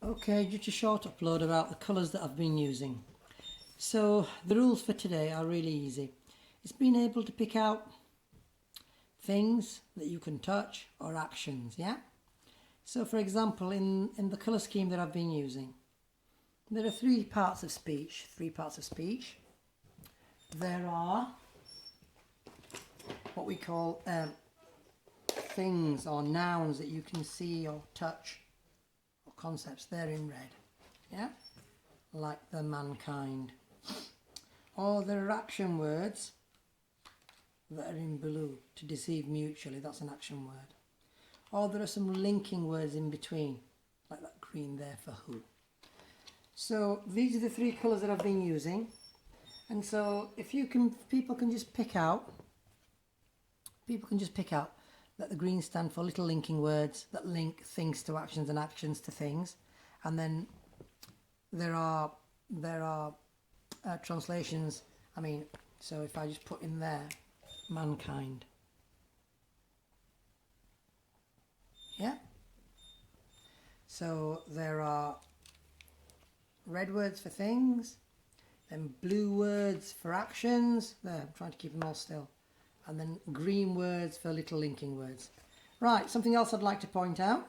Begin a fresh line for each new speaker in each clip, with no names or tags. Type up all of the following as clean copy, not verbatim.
Okay, just a short upload about the colours that I've been using. So the rules for today are really easy. It's being able to pick out things that you can touch or actions, yeah? So for example, in the colour scheme that I've been using, there are three parts of speech. There are what we call things or nouns that you can see or touch, or concepts. They're in red, yeah? Like the mankind. Or there are action words that are in blue, to deceive mutually, that's an action word. Or there are some linking words in between, like that green there for who. So these are the three colours that I've been using. And so if you can, people can just pick out that the green stand for little linking words that link things to actions and actions to things. And then there are translations. So if I just put in there mankind, yeah, so there are red words for things, then blue words for actions, there, I'm trying to keep them all still, and then green words for little linking words. Right, something else I'd like to point out,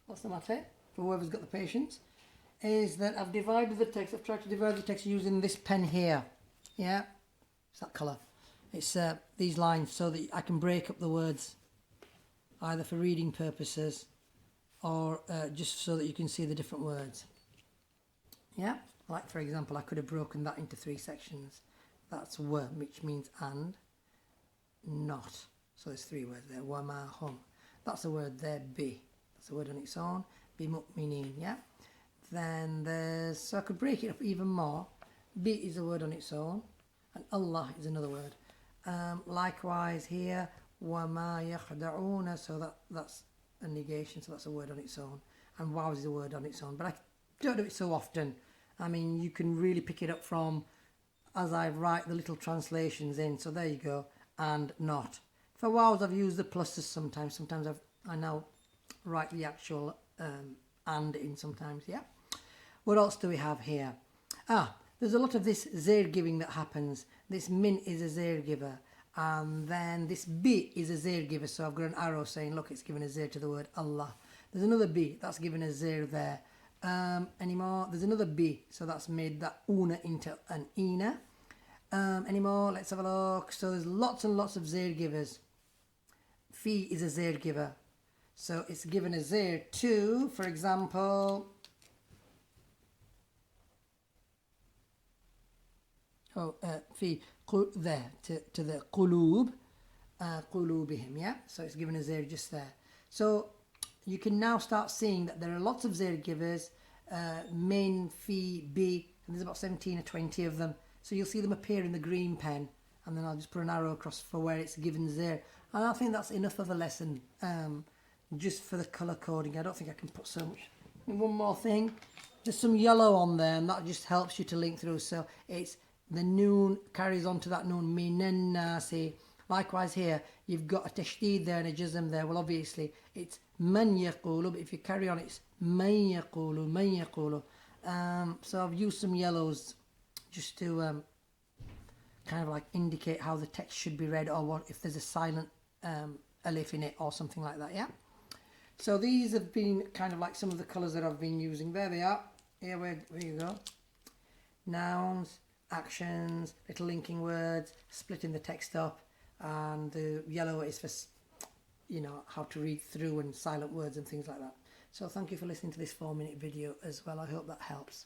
what's the matter, for whoever's got the patience, is that I've divided the text. I've tried to divide the text using this pen here. Yeah, it's that colour. It's these lines so that I can break up the words either for reading purposes or just so that you can see the different words. Yeah, like for example, I could have broken that into three sections. That's w, which means and, not. So there's three words there. Wa ma hum. That's a word there. Bi. That's a word on its own. Bi mu'minin. Yeah. Then there's, so I could break it up even more. Bi is a word on its own, and Allah is another word. Likewise here, wa ma yakhda'una, so that's a negation, so that's a word on its own. And wow is a word on its own, but I don't do it so often. You can really pick it up from as I write the little translations in. So there you go, and not. For wows I've used the pluses sometimes. Sometimes I now write the actual and in sometimes, yeah. What else do we have here? There's a lot of this zayr giving that happens. This min is a zayr giver. And then this bi is a zayr giver. So I've got an arrow saying, look, it's given a zayr to the word Allah. There's another bi, that's given a zayr there. Anymore, there's another bi, so that's made that una into an ina. Anymore, let's have a look. So there's lots and lots of zayr givers. Fi is a zayr giver. So it's given a zayr to, for example, fi there to the qulub, qulubihim, yeah. So it's given a zayr just there. So you can now start seeing that there are lots of zayr givers, min, fi, bi, and there's about 17 or 20 of them. So you'll see them appear in the green pen, and then I'll just put an arrow across for where it's given zayr. And I think that's enough of a lesson. Just for the colour coding. I don't think I can put so much. And one more thing, there's some yellow on there, and that just helps you to link through. So it's the noon carries on to that noon, minan nasi. Likewise here, you've got a tashdid there and a jazm there. Well, obviously it's man yaqulu, but if you carry on, it's man yaqulu, man yaqulu. So I've used some yellows just to kind of like indicate how the text should be read, or what if there's a silent alif in it or something like that, yeah. So these have been kind of like some of the colours that I've been using. There they are. Here, where you go. Nouns, actions, little linking words, splitting the text up, and the yellow is for, how to read through and silent words and things like that. So thank you for listening to this 4-minute video as well. I hope that helps.